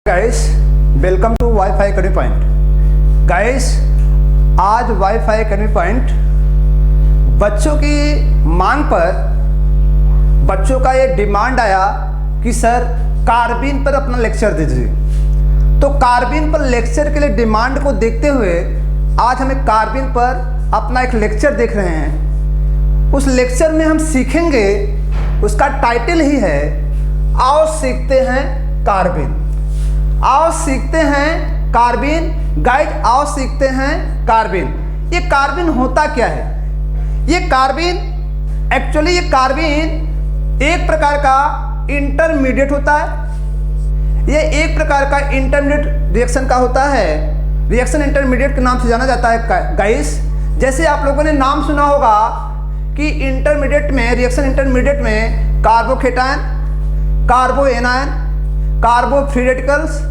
Guys welcome to WiFi academy point. Guys आज WiFi academy point बच्चों की मांग पर बच्चों का ये डिमांड आया कि सर कार्बिन पर अपना लेक्चर दीजिए। तो कार्बिन पर लेक्चर के लिए डिमांड को देखते हुए आज हमें कार्बिन पर अपना एक लेक्चर देख रहे हैं। उस लेक्चर में हम सीखेंगे, उसका टाइटल ही है आओ सीखते हैं कार्बिन। आओ सीखते हैं कार्बिन। गाइस आओ सीखते हैं कार्बिन। ये कार्बिन होता क्या है? ये कार्बिन एक्चुअली एक प्रकार का इंटरमीडिएट होता है। ये एक प्रकार का इंटरमीडिएट रिएक्शन का होता है। रिएक्शन इंटरमीडिएट के नाम से जाना जाता है। गाइस जैसे आप लोगों ने नाम सुना होगा कि इंटरमीडिएट में, रिएक्शन इंटरमीडिएट में कार्बोकेटायन, कार्बोएनायन, कार्बो फ्री रेडिकल्स,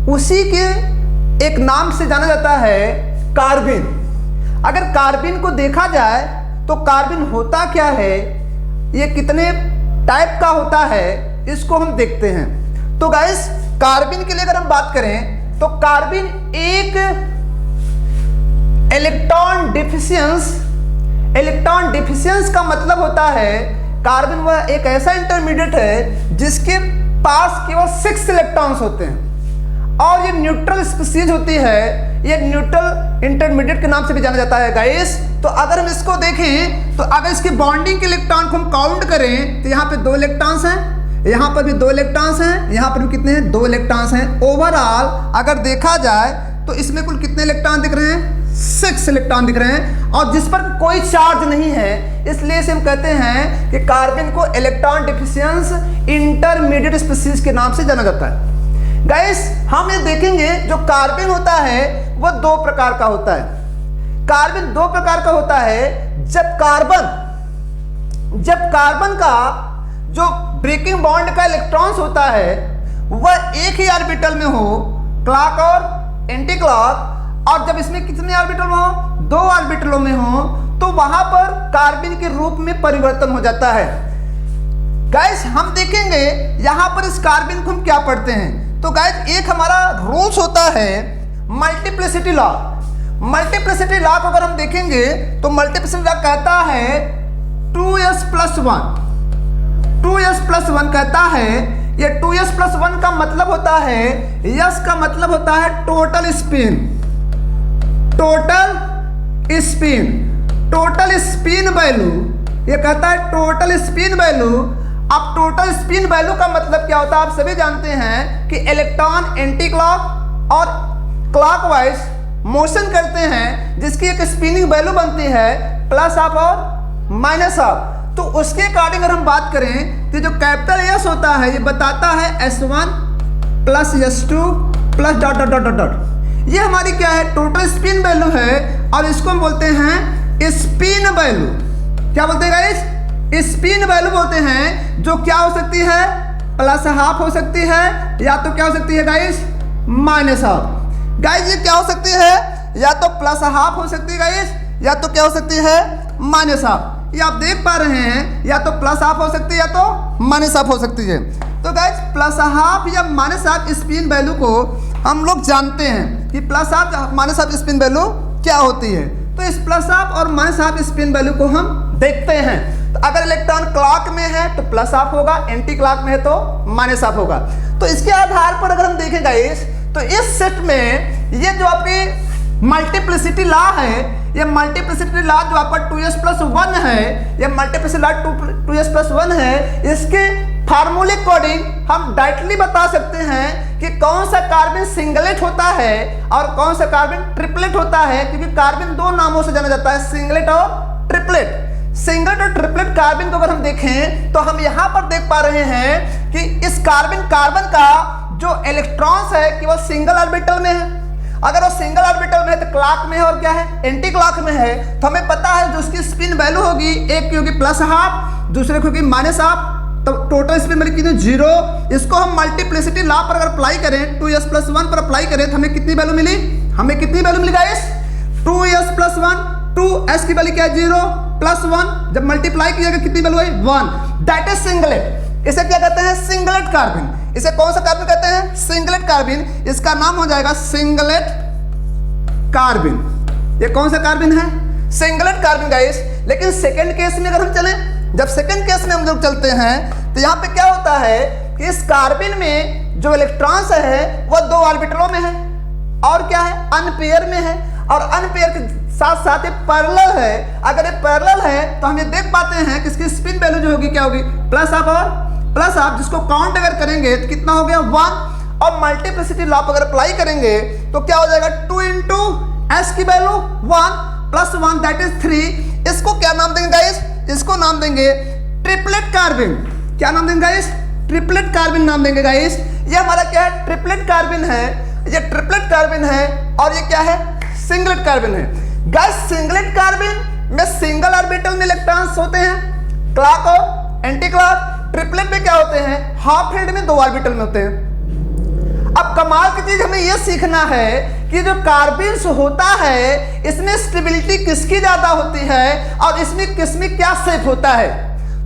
उसी के एक नाम से जाना जाता है कार्बिन। अगर कार्बिन को देखा जाए तो कार्बिन होता क्या है, ये कितने टाइप का होता है, इसको हम देखते हैं। तो गाइस कार्बिन के लिए अगर हम बात करें तो कार्बिन एक इलेक्ट्रॉन डिफिशियंस का मतलब होता है कार्बिन वह एक ऐसा इंटरमीडिएट है जिसके पास केवल 6 इलेक्ट्रॉन्स होते हैं और ये न्यूट्रल स्पीशीज होती है। ये न्यूट्रल इंटरमीडिएट के नाम से भी जाना जाता है। गाइस तो अगर हम इसको देखें तो अगर इसकी बॉन्डिंग के इलेक्ट्रॉन को हम काउंट करें तो यहाँ पे 2 इलेक्ट्रॉन्स हैं, यहाँ पर भी 2 इलेक्ट्रॉन्स हैं, यहाँ पर भी कितने हैं? 2 इलेक्ट्रॉन्स हैं। ओवरऑल अगर देखा जाए तो इसमें कुल कितने इलेक्ट्रॉन दिख रहे हैं? 6 इलेक्ट्रॉन दिख रहे हैं और जिस पर कोई चार्ज नहीं है, इसलिए इसे हम कहते हैं कि कार्बन को इलेक्ट्रॉन डिफिशियंस इंटरमीडिएट स्पीशीज के नाम से जाना जाता है। गाइस हम ये देखेंगे जो कार्बन होता है वो 2 प्रकार का होता है। कार्बन 2 प्रकार का होता है। जब कार्बन का जो ब्रेकिंग बॉन्ड का इलेक्ट्रॉन्स होता है वह एक ही ऑर्बिटल में हो, क्लॉक और एंटी क्लॉक, और जब इसमें कितने ऑर्बिटल में हो? 2 ऑर्बिटलों में हो, तो वहां पर कार्बन के रूप में परिवर्तन हो जाता है। गाइस हम देखेंगे यहां पर इस कार्बन को हम क्या पढ़ते हैं। तो गाइस एक हमारा रूल्स होता है मल्टीप्लिसिटी लॉ। मल्टीप्लिसिटी लॉ को अगर हम देखेंगे तो मल्टीप्लिसिटी लॉ कहता है 2s+1। 2s+1 कहता है, ये 2s+1 का मतलब होता है, यस का मतलब होता है total spin. Total spin value, ये कहता है टोटल स्पिन वैल्यू। अब टोटल स्पिन वैल्यू का मतलब क्या होता है आप सभी जानते हैं कि इलेक्ट्रॉन एंटी क्लॉक और क्लॉकवाइज मोशन करते हैं जिसकी एक स्पिनिंग वैल्यू बनती है प्लस ऑफ और माइनस ऑफ। तो उसके अकॉर्डिंग अगर हम बात करें तो जो कैपिटल एस होता है ये बताता है S1 plus S2 plus dot dot dot dot. ये हमारी क्या है? टोटल स्पिन वैल्यू है और इसको हम बोलते हैं स्पिन वैल्यू। क्या बोलते हैं गाइस? स्पिन वैल्यू बोलते हैं, जो क्या हो सकती है? प्लस हाफ हो सकती है, या तो क्या हो सकती है गाइस? Minus half. गाइस ये क्या हो सकती है? या तो प्लस हाफ हो सकती है गाइस, या तो क्या हो सकती है? Minus half. ये आप देख पा रहे हैं, या तो प्लस हाफ हो सकती है या तो माइनस हाफ हो सकती है। तो गाइस प्लस हाफ या माइनस हाफ स्पिन वैल्यू को हम लोग जानते हैं कि plus half minus half spin value क्या होती है। तो इस प्लस हाफ और माइनस हाफ स्पिन वैल्यू को हम देखते हैं। तो अगर इलेक्ट्रॉन क्लॉक में है तो प्लस हाफ होगा, एंटी क्लॉक में है तो माइनस हाफ होगा। तो इसके आधार पर अगर हम देखें गाइस तो इस सेट में ये जो आपकी मल्टीप्लिसिटी लॉ है, ये मल्टीप्लिसिटी लॉ जो आपका 2s+1 है, ये मल्टीप्लिसिटी लॉ 2s+1 है, इसके फार्मूले अकॉर्डिंग हम डायरेक्टली बता सकते हैं कि कौन सा कार्बन सिंगलेट होता है और कौन सा कार्बन ट्रिपलेट होता है, क्योंकि कार्बन 2 नामों से जाना जाता है, सिंगलेट और ट्रिपलेट। सिंगलेट और ट्रिपलेट कार्बन को अगर हम देखें तो हम यहां पर देख पा रहे हैं कि इस कार्बन का जो इलेक्ट्रॉन्स है केवल सिंगल ऑर्बिटल में है। अगर वो सिंगल ऑर्बिटल में है तो क्लॉक में है और क्या है? एंटी क्लॉक में है। तो हमें पता है जो उसकी स्पिन वैल्यू होगी, एक की होगी प्लस हाफ, दूसरे की होगी माइनस हाफ, तो टोटल स्पिन वैल्यू कितनी? 0। इसको हम मल्टीप्लिसिटी लॉ पर अगर अप्लाई करें, 2s+1 पर अप्लाई करें तो हमें कितनी वैल्यू मिली? हमें कितनी वैल्यू मिली गाइस? 2s+1, 2s की वैल्यू क्या है? 0 प्लस 1, जब मल्टीप्लाई किया कितनी वैल्यू है? 1। That is singlet. इसे क्या कहते हैं? Singlet carbon. इसे कौन सा कार्बन कहते हैं? Singlet carbon. इसका नाम हो जाएगा सिंगलेट कार्बन। ये कौन सा कार्बन है? Singlet carbon guys. लेकिन सेकंड केस में अगर हम चलें, जब सेकंड केस में हम लोग चलते हैं तो यहाँ पे क्या होता है कि इस कार्बन में जो इलेक्ट्रॉन्स है वह 2 ऑर्बिटलों में है और क्या है? अनपेयर में है। और अनपेयर के साथ साथ ये पैरेलल है। अगर ये पैरेलल है तो हम ये देख पाते हैं कि इसकी स्पिन वैल्यू जो होगी क्या होगी? प्लस हाफ, जिसको काउंट अगर करेंगे तो कितना हो गया? 1। और मल्टीप्लिसिटी लॉ अगर अप्लाई करेंगे तो क्या हो जाएगा? 2 इंटू एस की वैल्यू 1 प्लस 1 दैट इज 3। इसको क्या नाम देंगे गाइस? इसको नाम देंगे ट्रिपलेट कार्बन। क्या नाम देंगे गाइस? ट्रिपलेट कार्बन नाम देंगे गाइस। ये हमारा क्या है? ट्रिपलेट कार्बन है। ये ट्रिपलेट कार्बन है और ये क्या है? सिंगलेट कार्बन है गाइस। सिंगलेट कार्बन में सिंगल ऑर्बिटल में इलेक्ट्रॉन्स होते हैं, क्लॉक और एंटी क्लॉक। ट्रिपलेट में क्या होते हैं? हाफ फील्ड में 2 ऑर्बिटल में होते हैं। अब कमाल की चीज हमें यह सीखना है कि जो कार्बन्स होता है इसमें स्टेबिलिटी किसकी ज्यादा होती है और इसमें किसमें क्या शेप होता है।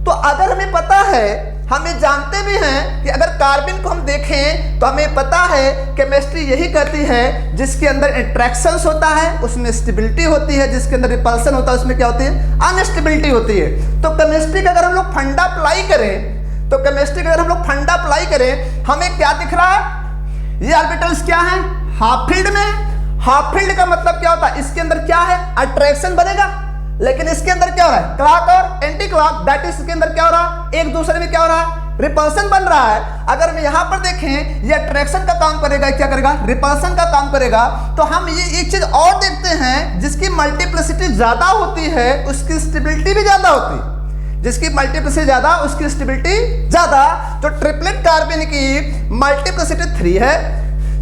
तो अगर हमें पता है, हमें जानते भी हैं कि अगर कार्बन को हम देखें तो हमें पता है केमिस्ट्री यही कहती है जिसके अंदर अट्रैक्शंस होता है उसमें स्टेबिलिटी होती है, जिसके अंदर रिपल्सन होता है उसमें क्या होती है? अनस्टेबिलिटी होती है। तो केमिस्ट्री का अगर हम लोग फंडा अप्लाई करें तो केमिस्ट्री का अगर हम लोग फंडा अप्लाई करें हमें क्या दिख रहा है? ये ऑर्बिटल्स क्या है? हाफ फील्ड में। हाफ फील्ड का मतलब क्या होता है? इसके अंदर क्या है? अट्रैक्शन बनेगा। लेकिन इसके अंदर क्या हो रहा है? क्लॉक और एंटी क्लॉक दैट इज इसके अंदर क्या हो रहा है? एक दूसरे में क्या हो रहा है? रिपल्सन बन रहा है। अगर हम यहां पर देखें ये अट्रैक्शन का काम करेगा, क्या करेगा? रिपल्सन का काम करेगा। तो हम ये एक चीज और देखते हैं, जिसकी मल्टीप्लिसिटी ज्यादा होती है उसकी स्टेबिलिटी भी ज्यादा होती है। जिसकी मल्टीप्लिसिटी ज्यादा उसकी स्टेबिलिटी ज्यादा। तो ट्रिपलेट कार्बन की मल्टीप्लिसिटी 3 है,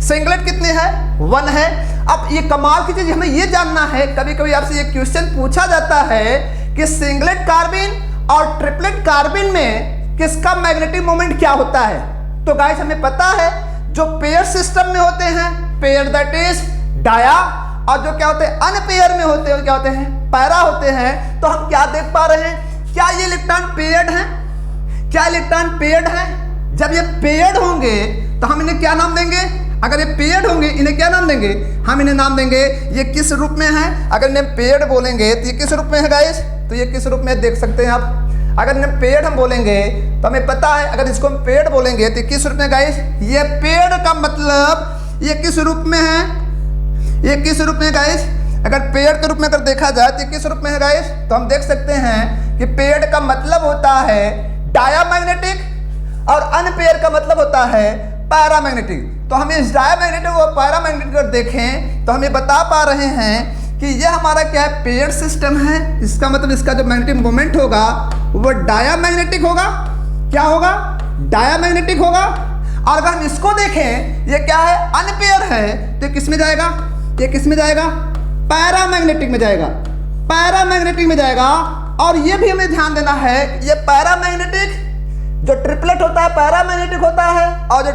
सिंगलेट कितनी है? 1 है। अब ये कमाल की चीज हमें ये जानना है, कभी कभी आपसे ये क्वेश्चन पूछा जाता है कि सिंगलेट कार्बन और ट्रिपलेट कार्बन में किसका मैग्नेटिक मोमेंट क्या होता है। तो गाइस हमें पता है जो पेयर सिस्टम में होते हैं, पेयर दैट इज डाया, और जो क्या होते हैं अनपेयर में होते हैं क्या होते हैं? पैरा होते हैं। तो हम क्या देख पा रहे हैं? क्या ये इलेक्ट्रॉन पेयर्ड है? क्या इलेक्ट्रॉन पेयर्ड है? जब ये पेयर्ड होंगे तो हम इन्हें क्या नाम देंगे? अगर ये पेयर्ड होंगे इन्हें क्या नाम देंगे? हम इन्हें नाम देंगे ये किस रूप में है? अगर इन्हें पेयर्ड बोलेंगे तो ये किस रूप में है गाइस? तो ये किस रूप में देख सकते हैं आप। अगर इन्हें पेयर्ड हम बोलेंगे तो हमें पता है, अगर इसको हम पेयर्ड बोलेंगे तो किस रूप में गाइस? ये पेयर्ड का मतलब ये किस रूप में है? ये किस रूप में गाइस? अगर पेयर्ड के रूप में अगर देखा जाए तो किस रूप में है गाइस? तो हम देख सकते हैं कि पेयर्ड का मतलब होता है डायामैग्नेटिक और अनपेयर का मतलब होता है पैरामैग्नेटिक। तो हम इस डायामैग्नेटिक और पैरामैग्नेटिक अगर देखें तो हमें बता पा रहे हैं कि ये हमारा क्या है? पेयर्ड सिस्टम है। इसका मतलब इसका जो मैग्नेटिक मोमेंट होगा वो डायामैग्नेटिक होगा। क्या होगा? डायामैग्नेटिक होगा। और अगर हम इसको देखें ये क्या है? अनपेयर है। तो किस में जाएगा? ये किस में जाएगा? पैरामैग्नेटिक में जाएगा। पैरामैग्नेटिक में जाएगा। और ये भी हमें ध्यान देना है ये पैरामैग्नेटिक जो ट्रिपलेट होता है पैरामैग्नेटिक होता है, और जो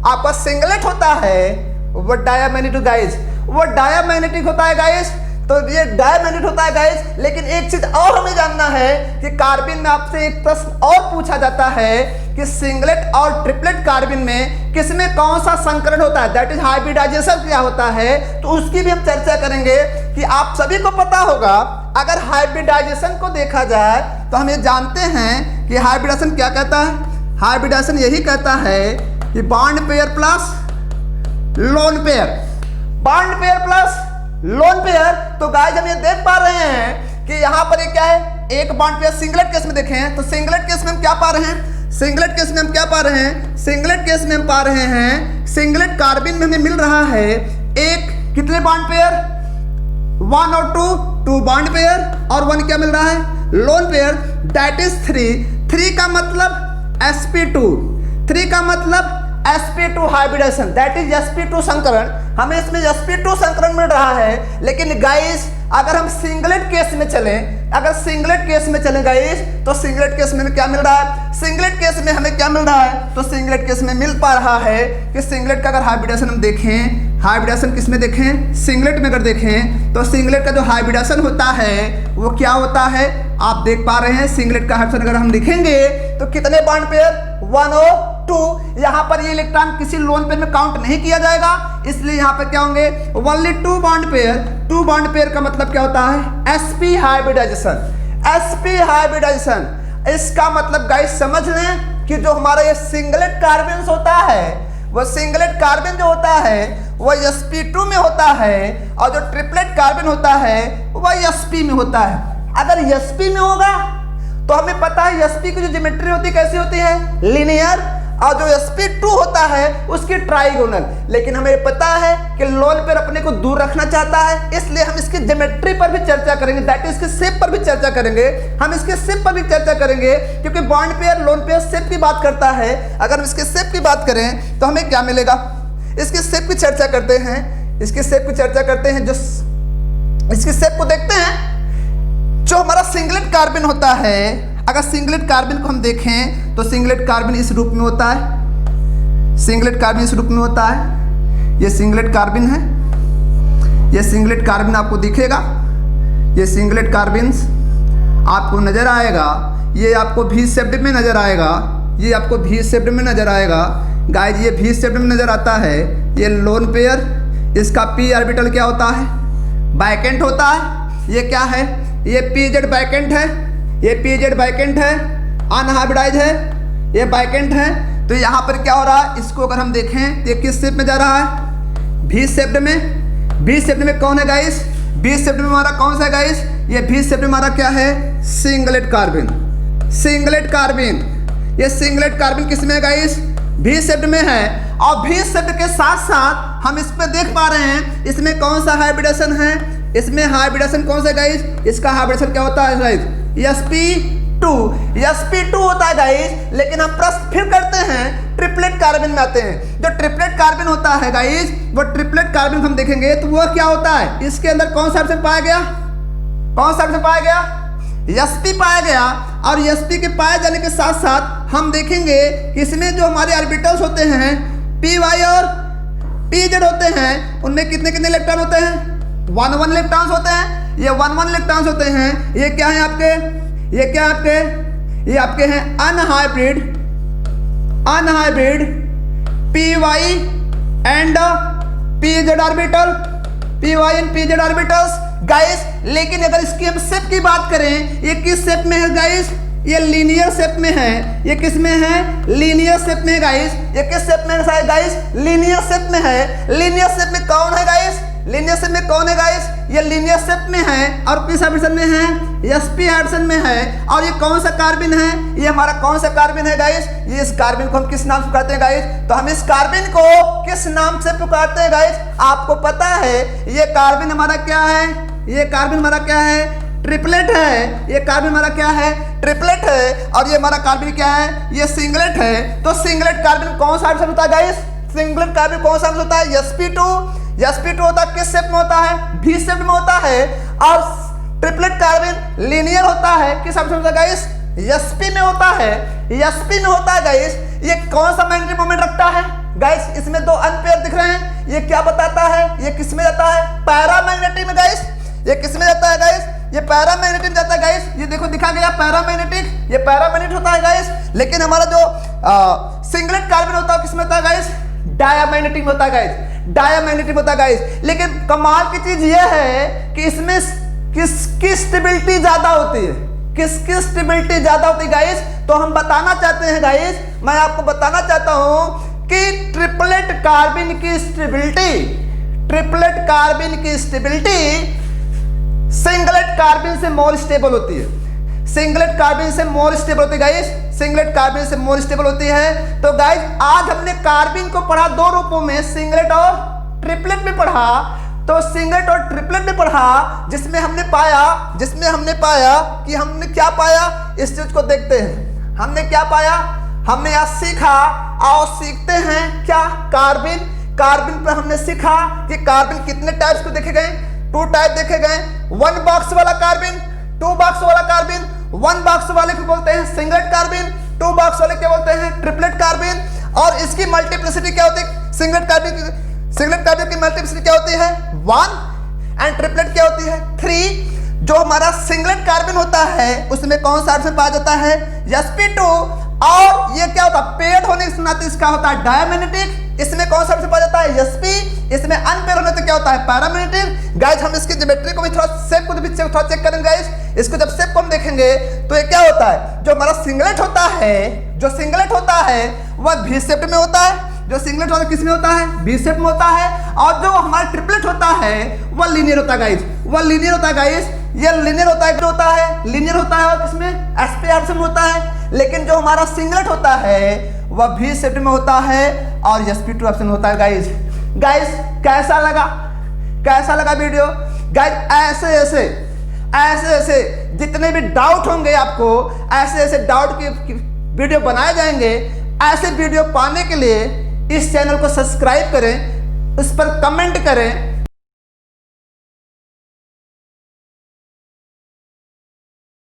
आपका सिंगलेट होता है वो डायामैग्नेटिक गाइस, वो डायामैग्नेटिक होता है गाइस। तो ये डायामैग्नेटिक होता है गाइस। लेकिन एक चीज और हमें जानना है कि कार्बन में आपसे एक प्रश्न और पूछा जाता है कि सिंगलेट और ट्रिपलेट कार्बन में किसमें कौन सा संकरण होता है, दैट इज हाइब्रिडाइजेशन क्या होता है। तो उसकी भी हम चर्चा करेंगे कि आप सभी को पता होगा अगर हाइब्रिडाइजेशन को देखा जाए तो हम ये जानते हैं कि हाइब्रिडाइजेशन क्या कहता है। हाइब्रिडाइजेशन यही कहता है कि bond pair plus lone pair, bond pair plus lone pair. तो गाइस हम ये देख पा रहे हैं कि यहाँ पर ये क्या है? एक बॉन्ड पेयर सिंगलेट केस में देखें तो सिंगलेट केस में हम क्या पा रहे हैं? सिंगलेट केस में हम क्या पा रहे हैं? सिंगलेट केस में हम पा रहे हैं सिंगलेट कार्बन में हमें मिल रहा है एक कितने बॉन्ड पेयर? 1 और 2 बॉन्ड पेयर, और 1 क्या मिल रहा है? लोन पेयर दैट इज 3 का मतलब sp2, 3 का मतलब sp2 hybridisation that is sp2 संकरण। हमें इसमें sp2 संकरण मिल रहा है। लेकिन गाइस अगर हम सिंगलेट केस में चलें, अगर सिंगलेट केस में चलें गाइस तो सिंगलेट केस में हमें क्या मिल रहा है? सिंगलेट केस में हमें क्या मिल रहा है? तो सिंगलेट केस में मिल पा रहा है कि सिंगलेट का अगर हाइब्रिडेशन हम देखें, हाइब्रिडेशन किस में देखें? सिंगलेट में अगर देखें तो सिंगलेट का जो हाइब्रिडेशन होता है वो क्या होता है? आप देख पा रहे हैं सिंगलेट का हाइब्रिडेशन अगर हम लिखेंगे तो कितने बॉन्ड पेयर? 1 और 2, यहाँ पर ये इलेक्ट्रॉन किसी लोन पेयर में काउंट नहीं किया जाएगा, इसलिए यहाँ पर क्या होंगे only 2 bond pair. 2 bond pair का मतलब क्या होता है sp हाइब्रिडाइजेशन। sp हाइब्रिडाइजेशन इसका मतलब गाइस समझ लें कि जो हमारा ये सिंगलेट कार्बन होता है, वो सिंगलेट कार्बन जो होता है वो sp2 में होता है, और जो ट्रिपलेट कार्बन होता है वह sp में होता है। अगर sp में होगा तो हमें पता है sp की जो ज्योमेट्री होती है कैसी होती है लीनियर, और जो sp2 होता है उसकी ट्राइगोनल। लेकिन हमें पता है कि लोन पेयर अपने को दूर रखना चाहता है, इसलिए हम इसकी ज्योमेट्री पर भी चर्चा करेंगे, दैट इज इसके शेप पर भी चर्चा करेंगे, हम इसके शेप पर भी चर्चा करेंगे, क्योंकि bond pair lone pear shape की बात करता है। अगर हम इसके शेप की बात करें तो हमें क्या मिलेगा, इसके शेप की चर्चा करते हैं, इसके शेप की चर्चा करते हैं। जो इसके शेप को देखते हैं, जो हमारा सिंगलेट कार्बन होता है, अगर सिंगलेट कार्बन को हम देखें तो सिंगलेट कार्बन इस रूप में होता है, सिंगलेट कार्बन इस रूप में होता है, ये सिंगलेट कार्बन है, ये सिंगलेट कार्बन आपको दिखेगा, ये सिंगलेट कार्बन आपको नजर आएगा, ये आपको भी शेप्ड में नजर आएगा, ये आपको भी शेप्ड में नजर आएगा गाइस, ये भी शेप्ड में नजर आता है। ये लोन पेयर, इसका p ऑर्बिटल क्या होता है बाइकेंट होता है, ये क्या है ये pz बाइकेंट है, ये pz बाइकेंट है, अनहाइब्रिडाइज है, ये बाइकेंट है। तो यहाँ पर क्या हो रहा है, इसको अगर हम देखें तो ये किस शेप में जा रहा है भी शेप्ड में। भी शेप्ड में कौन है गाइस, भी शेप्ड में हमारा कौन सा है गाइस, ये भी शेप्ड में हमारा क्या है सिंगलेट कार्बन। सिंगलेट कार्बन, ये सिंगलेट कार्बन किस में है गाइस भी शेप्ड में है, और भी शेप्ड के साथ साथ हम इस पे देख पा रहे हैं इसमें कौन सा हाइब्रिडेशन है, इसमें हाइब्रिडेशन कौन सा गाइस, इसका हाइब्रिडेशन क्या होता है गाइस sp2, sp2 होता है गाइस। लेकिन हम प्रश्न फिर करते हैं ट्रिपलेट कार्बन में आते हैं। जो ट्रिपलेट कार्बन होता है गाइस, वो ट्रिपलेट कार्बन हम देखेंगे तो वो क्या होता है, इसके अंदर कौन सा ऑप्शन पाया गया, कौन सा ऑप्शन पाया गया sp पाया गया। और sp के पाए जाने के साथ साथ हम देखेंगे कि इसमें जो हमारे ऑर्बिटल्स होते हैं py और pz होते हैं, उनमें कितने कितने इलेक्ट्रॉन होते हैं 1 इलेक्ट्रॉन्स होते हैं, ये 1 इलेक्ट्रॉन्स होते हैं। ये क्या है आपके, ये क्या आपके, ये आपके हैं unhybrid py and pz orbital, py and pz orbitals guys. लेकिन अगर इसकी हम शेप की बात करें, ये किस शेप में है गाइस, ये लीनियर शेप में है। ये किस में है लीनियर शेप में है गाइस। ये किस शेप में है गाइस लीनियर शेप में है। लीनियर शेप में कौन है गाइस, लीनियर शेप में कौन है गाइस, ये लीनियर शेप में है। और किस ऑप्शन में है sp ऑप्शन में है। और ये कौन सा कार्बन है, ये हमारा कौन सा कार्बन है गाइस, ये इस कार्बन को हम किस नाम से पुकारते हैं गाइस, तो हम इस कार्बन को किस नाम से पुकारते हैं गाइस, आपको पता है ये कार्बन हमारा क्या है, ये कार्बन हमारा क्या है ट्रिपलेट है। ये कार्बन हमारा क्या है ट्रिपलेट है। और ये हमारा कार्बन क्या है, ये सिंगलेट है। तो सिंगलेट कार्बन कौन सा ऑप्शन होता है गाइस, सिंगलेट कार्बन कौन सा होता है sp2। sp2 होता है किस शेप में होता है भी शेप में होता है। और ट्रिपलेट कार्बन लीनियर होता है किस ऑप्शन होता है गाइस sp में होता है, sp में होता है गाइस। ये कौन सा मैग्नेटिक मोमेंट रखता है गाइस, इसमें 2 अनपेयर दिख रहे हैं, ये क्या बताता है, ये किस में जाता है पैरामैग्नेटिक में गाइस। ये किस में जाता है गाइस, ये पैरामैग्नेटिक जाता है गाइस। ये देखो दिखा गया पैरामैग्नेटिक, ये पैरामैग्नेटिक होता है गाइस। लेकिन हमारा जो सिंगलेट कार्बन होता है किसमें होता है गाइस डायमैग्नेटिक होता है गाइस, डायमैग्नेटिक होता है गाइस। लेकिन कमाल की चीज ये है कि इसमें किसकी स्टेबिलिटी ज्यादा होती है, किसकी स्टेबिलिटी ज्यादा होती है गाइस, तो हम बताना चाहते हैं गाइस, मैं आपको बताना चाहता हूं कि ट्रिपलेट कार्बन की स्टेबिलिटी, ट्रिपलेट कार्बन की स्टेबिलिटी सिंगलेट कार्बन से मोर स्टेबल होती है। सिंगलेट कार्बन से मोर स्टेबल होती है गाइस, सिंगलेट कार्बन से मोर स्टेबल होती है। तो गाइस आज हमने कार्बन को पढ़ा 2 रूपों में, सिंगलेट और ट्रिपलेट में पढ़ा। तो सिंगलेट और ट्रिपलेट में पढ़ा, जिसमें हमने पाया कि हमने क्या पाया, इस चीज को देखते हैं। हमने क्या पाया, हमने यहाँ सीखा और सीखते हैं क्या कार्बन, कार्बन पर हमने सीखा कि कार्बन कितने टाइप्स को देखे गए, 2 टाइप देखे गए, 1 बॉक्स वाला कार्बन, 2 बॉक्स वाला कार्बन। 1 बॉक्स वाले को बोलते हैं सिंगलेट कार्बन, 2 बॉक्स वाले क्या बोलते हैं ट्रिपलेट कार्बन। और इसकी मल्टीप्लिसिटी क्या होती है, सिंगलेट कार्बन की मल्टीप्लिसिटी क्या होती है 1 एंड ट्रिपलेट क्या होती है 3। जो हमारा सिंगलेट कार्बन होता है उसमें कौन सा ऑप्शन पाया जाता है sp2 और ये क्या होता है, पेड होने के नाते इसका होता है डायमैग्नेटिक। इसमें कौन सा सबसे पहले जाता है, एसपी। इसमें अनपेड होने तो क्या होता है, पैरामैग्नेटिक। गाइस हम इसकी ज्योमेट्री को भी थोड़ा शेप को भी थोड़ा चेक करेंगे गाइस। इसको जब शेप को हम देखेंगे तो ये क्या होता है, जो हमारा सिंगलेट होता है, जो सिंगलेट होता है वह वी शेप में होता है। जो सिंगलेट होता है किस में होता है, वी शेप में होता है। और जो हमारा ट्रिपलेट होता है वह लीनियर होता है गाइस, वह लीनियर होता है गाइस। ये लीनियर होता है, होता है लीनियर होता है और किसमें, एसपी में होता है। लेकिन जो हमारा सिंगलेट होता है वह वी शेप में होता है और sp2 ऑप्शन होता है गाइस। गाइस कैसा लगा, कैसा लगा वीडियो गाइस? ऐसे ऐसे ऐसे ऐसे जितने भी डाउट होंगे आपको, ऐसे ऐसे डाउट की वीडियो बनाए जाएंगे। ऐसे वीडियो पाने के लिए इस चैनल को सब्सक्राइब करें, उस पर कमेंट करें